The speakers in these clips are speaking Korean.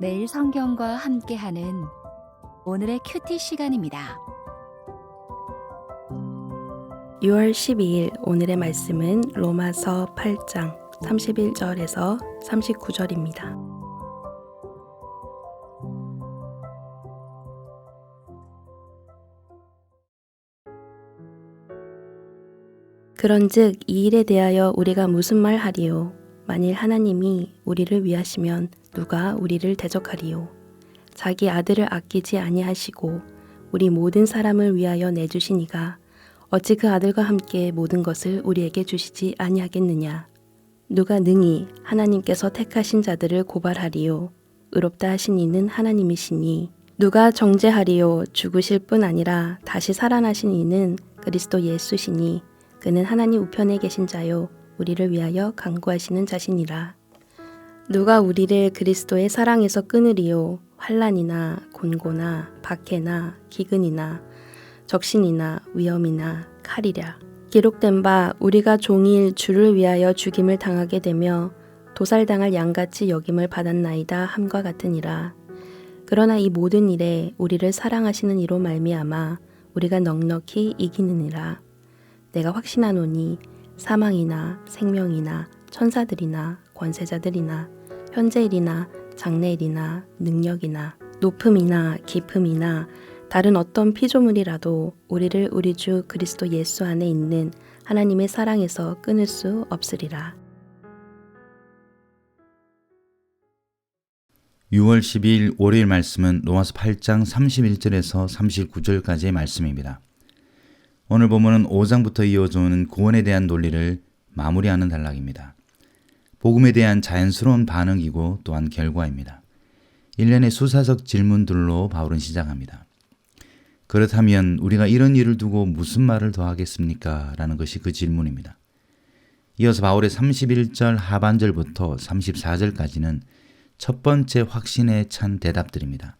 매일 성경과 함께하는 오늘의 큐티 시간입니다. 6월 12일 오늘의 말씀은 로마서 8장 31절에서 39절입니다. 그런즉 이 일에 대하여 우리가 무슨 말 하리요? 만일 하나님이 우리를 위하시면 누가 우리를 대적하리요? 자기 아들을 아끼지 아니하시고 우리 모든 사람을 위하여 내주신 이가 어찌 그 아들과 함께 모든 것을 우리에게 주시지 아니하겠느냐? 누가 능히 하나님께서 택하신 자들을 고발하리요? 의롭다 하신 이는 하나님이시니 누가 정죄하리요? 죽으실 뿐 아니라 다시 살아나신 이는 그리스도 예수시니 그는 하나님 우편에 계신 자요 우리를 위하여 간구하시는 자시니라. 누가 우리를 그리스도의 사랑에서 끊으리요? 환난이나 곤고나 박해나 기근이나 적신이나 위험이나 칼이랴. 기록된 바 우리가 종일 주를 위하여 죽임을 당하게 되며 도살당할 양같이 여김을 받았나이다 함과 같으니라. 그러나 이 모든 일에 우리를 사랑하시는 이로 말미암아 우리가 넉넉히 이기느니라. 내가 확신하노니 사망이나 생명이나 천사들이나 권세자들이나 현재일이나 장래일이나 능력이나 높음이나 깊음이나 다른 어떤 피조물이라도 우리를 우리 주 그리스도 예수 안에 있는 하나님의 사랑에서 끊을 수 없으리라. 6월 12일 월요일 말씀은 로마서 8장 31절에서 39절까지의 말씀입니다. 오늘 본문은 5장부터 이어져 오는 구원에 대한 논리를 마무리하는 단락입니다. 복음에 대한 자연스러운 반응이고 또한 결과입니다. 일련의 수사적 질문들로 바울은 시작합니다. 그렇다면 우리가 이런 일을 두고 무슨 말을 더 하겠습니까? 라는 것이 그 질문입니다. 이어서 바울의 31절 하반절부터 34절까지는 첫 번째 확신에 찬 대답들입니다.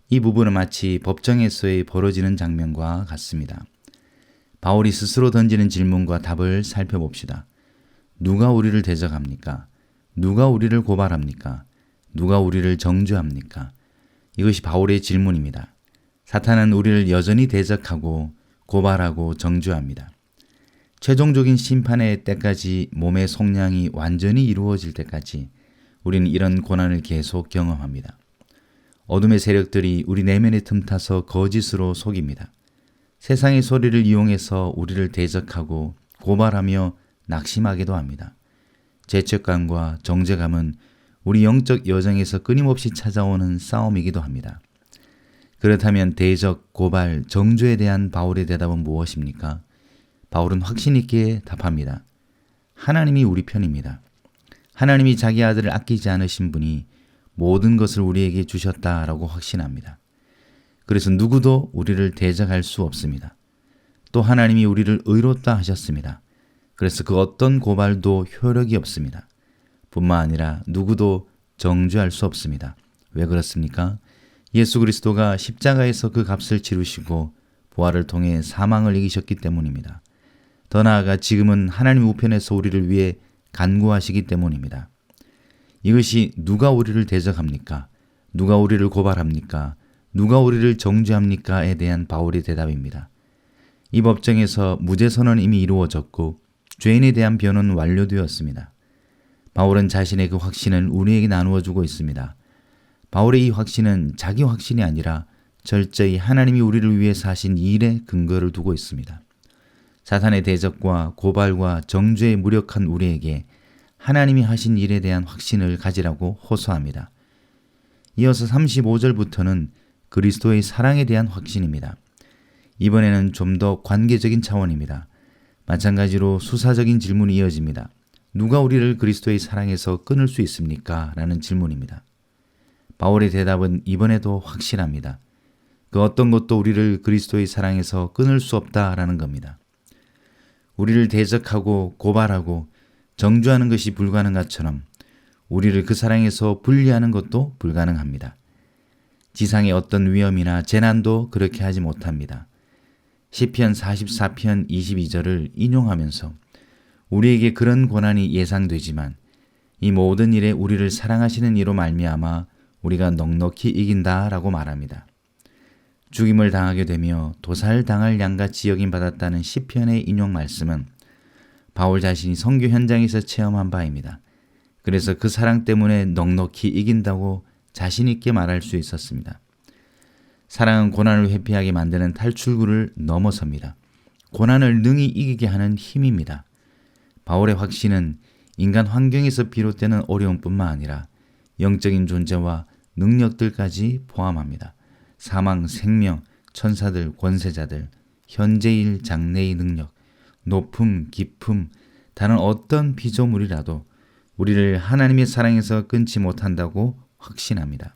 이 부분은 마치 법정에서의 벌어지는 장면과 같습니다. 바울이 스스로 던지는 질문과 답을 살펴봅시다. 누가 우리를 대적합니까? 누가 우리를 고발합니까? 누가 우리를 정죄합니까? 이것이 바울의 질문입니다. 사탄은 우리를 여전히 대적하고 고발하고 정죄합니다. 최종적인 심판의 때까지 몸의 속량이 완전히 이루어질 때까지 우리는 이런 고난을 계속 경험합니다. 어둠의 세력들이 우리 내면에 틈타서 거짓으로 속입니다. 세상의 소리를 이용해서 우리를 대적하고 고발하며 낙심하기도 합니다. 죄책감과 정죄감은 우리 영적 여정에서 끊임없이 찾아오는 싸움이기도 합니다. 그렇다면 대적, 고발, 정죄에 대한 바울의 대답은 무엇입니까? 바울은 확신 있게 답합니다. 하나님이 우리 편입니다. 하나님이 자기 아들을 아끼지 않으신 분이 모든 것을 우리에게 주셨다라고 확신합니다. 그래서 누구도 우리를 대적할 수 없습니다. 또 하나님이 우리를 의롭다 하셨습니다. 그래서 그 어떤 고발도 효력이 없습니다. 뿐만 아니라 누구도 정죄할 수 없습니다. 왜 그렇습니까? 예수 그리스도가 십자가에서 그 값을 치르시고 부활을 통해 사망을 이기셨기 때문입니다. 더 나아가 지금은 하나님 우편에서 우리를 위해 간구하시기 때문입니다. 이것이 누가 우리를 대적합니까? 누가 우리를 고발합니까? 누가 우리를 정죄합니까?에 대한 바울의 대답입니다. 이 법정에서 무죄 선언은 이미 이루어졌고 죄인에 대한 변호는 완료되었습니다. 바울은 자신의 그 확신을 우리에게 나누어 주고 있습니다. 바울의 이 확신은 자기 확신이 아니라 철저히 하나님이 우리를 위해서 하신 일에 근거를 두고 있습니다. 사탄의 대적과 고발과 정죄에 무력한 우리에게 하나님이 하신 일에 대한 확신을 가지라고 호소합니다. 이어서 35절부터는 그리스도의 사랑에 대한 확신입니다. 이번에는 좀 더 관계적인 차원입니다. 마찬가지로 수사적인 질문이 이어집니다. 누가 우리를 그리스도의 사랑에서 끊을 수 있습니까? 라는 질문입니다. 바울의 대답은 이번에도 확실합니다. 그 어떤 것도 우리를 그리스도의 사랑에서 끊을 수 없다라는 겁니다. 우리를 대적하고 고발하고 정죄하는 것이 불가능한 것처럼 우리를 그 사랑에서 분리하는 것도 불가능합니다. 지상의 어떤 위험이나 재난도 그렇게 하지 못합니다. 시편 44편 22절을 인용하면서 우리에게 그런 고난이 예상되지만 이 모든 일에 우리를 사랑하시는 이로 말미암아 우리가 넉넉히 이긴다라고 말합니다. 죽임을 당하게 되며 도살당할 양같이 여김받았다는 시편의 인용 말씀은 바울 자신이 선교 현장에서 체험한 바입니다. 그래서 그 사랑 때문에 넉넉히 이긴다고 자신 있게 말할 수 있었습니다. 사랑은 고난을 회피하게 만드는 탈출구를 넘어섭니다. 고난을 능히 이기게 하는 힘입니다. 바울의 확신은 인간 환경에서 비롯되는 어려움뿐만 아니라 영적인 존재와 능력들까지 포함합니다. 사망, 생명, 천사들, 권세자들, 현재일, 장래의 능력, 높음, 깊음, 다른 어떤 피조물이라도 우리를 하나님의 사랑에서 끊지 못한다고 확신합니다.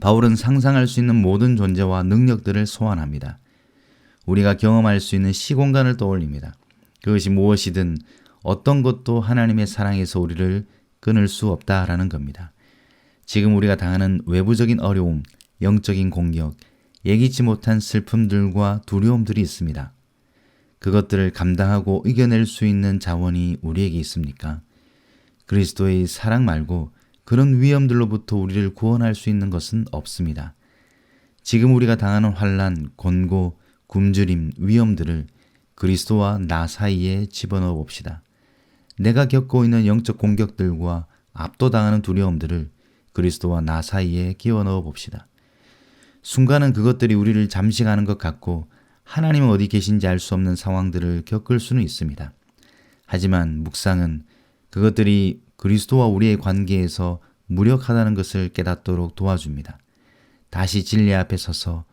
바울은 상상할 수 있는 모든 존재와 능력들을 소환합니다. 우리가 경험할 수 있는 시공간을 떠올립니다. 그것이 무엇이든 어떤 것도 하나님의 사랑에서 우리를 끊을 수 없다라는 겁니다. 지금 우리가 당하는 외부적인 어려움, 영적인 공격, 예기치 못한 슬픔들과 두려움들이 있습니다. 그것들을 감당하고 이겨낼 수 있는 자원이 우리에게 있습니까? 그리스도의 사랑 말고 그런 위험들로부터 우리를 구원할 수 있는 것은 없습니다. 지금 우리가 당하는 환난, 곤고, 굶주림, 위험들을 그리스도와 나 사이에 집어넣어 봅시다. 내가 겪고 있는 영적 공격들과 압도당하는 두려움들을 그리스도와 나 사이에 끼워 넣어 봅시다. 순간은 그것들이 우리를 잠시 가는 것 같고 하나님은 어디 계신지 알 수 없는 상황들을 겪을 수는 있습니다. 하지만 묵상은 그것들이 그리스도와 우리의 관계에서 무력하다는 것을 깨닫도록 도와줍니다. 다시 진리 앞에 서서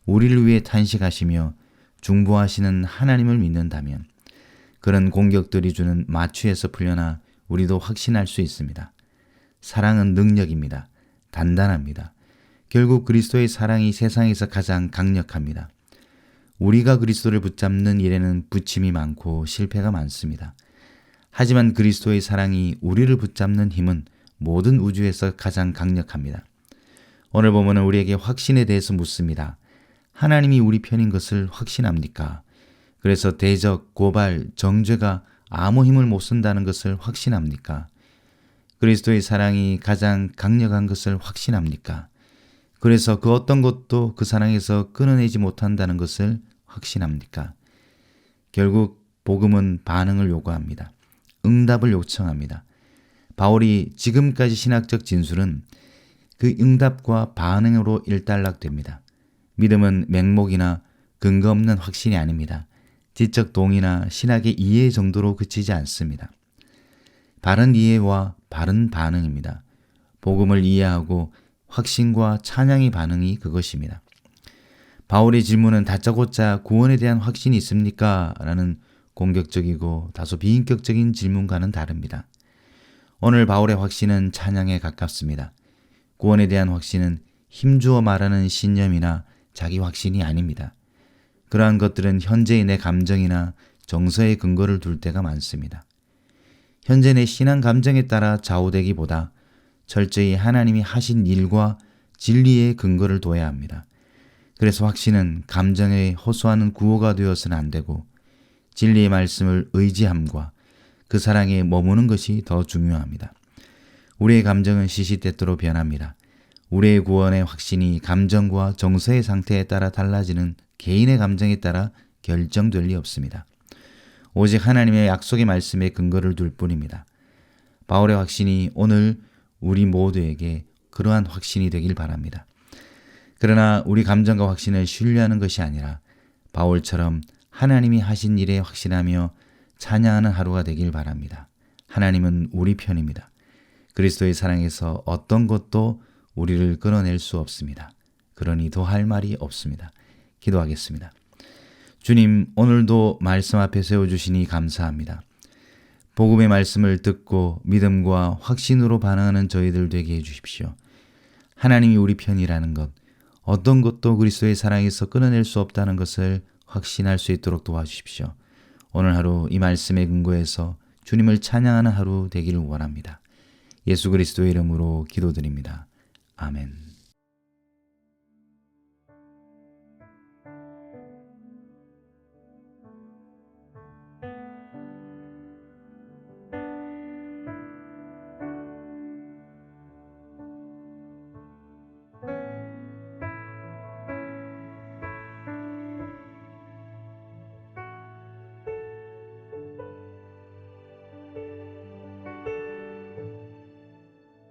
우리를 위해 탄식하시며 중보하시는 하나님을 믿는다면 그런 공격들이 주는 마취에서 풀려나 우리도 확신할 수 있습니다. 사랑은 능력입니다. 단단합니다. 결국 그리스도의 사랑이 세상에서 가장 강력합니다. 우리가 그리스도를 붙잡는 일에는 부침이 많고 실패가 많습니다. 하지만 그리스도의 사랑이 우리를 붙잡는 힘은 모든 우주에서 가장 강력합니다. 오늘 보면은 우리에게 확신에 대해서 묻습니다. 하나님이 우리 편인 것을 확신합니까? 그래서 대적, 고발, 정죄가 아무 힘을 못 쓴다는 것을 확신합니까? 그리스도의 사랑이 가장 강력한 것을 확신합니까? 그래서 그 어떤 것도 그 사랑에서 끊어내지 못한다는 것을 확신합니까? 결국 복음은 반응을 요구합니다. 응답을 요청합니다. 바울이 지금까지 신학적 진술은 그 응답과 반응으로 일단락됩니다. 믿음은 맹목이나 근거 없는 확신이 아닙니다. 지적 동의나 신학의 이해 정도로 그치지 않습니다. 바른 이해와 바른 반응입니다. 복음을 이해하고 확신과 찬양의 반응이 그것입니다. 바울의 질문은 다짜고짜 구원에 대한 확신이 있습니까? 라는 공격적이고 다소 비인격적인 질문과는 다릅니다. 오늘 바울의 확신은 찬양에 가깝습니다. 구원에 대한 확신은 힘주어 말하는 신념이나 자기 확신이 아닙니다. 그러한 것들은 현재의 내 감정이나 정서의 근거를 둘 때가 많습니다. 현재 내 신앙 감정에 따라 좌우되기보다 철저히 하나님이 하신 일과 진리의 근거를 둬야 합니다. 그래서 확신은 감정에 호소하는 구호가 되어서는 안 되고 진리의 말씀을 의지함과 그 사랑에 머무는 것이 더 중요합니다. 우리의 감정은 시시때때로 변합니다. 우리의 구원의 확신이 감정과 정서의 상태에 따라 달라지는 개인의 감정에 따라 결정될 리 없습니다. 오직 하나님의 약속의 말씀에 근거를 둘 뿐입니다. 바울의 확신이 오늘 우리 모두에게 그러한 확신이 되길 바랍니다. 그러나 우리 감정과 확신을 신뢰하는 것이 아니라 바울처럼 하나님이 하신 일에 확신하며 찬양하는 하루가 되길 바랍니다. 하나님은 우리 편입니다. 그리스도의 사랑에서 어떤 것도 우리를 끊어낼 수 없습니다. 그러니 더 할 말이 없습니다. 기도하겠습니다. 주님, 오늘도 말씀 앞에 세워주시니 감사합니다. 복음의 말씀을 듣고 믿음과 확신으로 반응하는 저희들 되게 해주십시오. 하나님이 우리 편이라는 것, 어떤 것도 그리스도의 사랑에서 끊어낼 수 없다는 것을 확신할 수 있도록 도와주십시오. 오늘 하루 이 말씀에 근거해서 주님을 찬양하는 하루 되기를 원합니다. 예수 그리스도의 이름으로 기도드립니다. 아멘.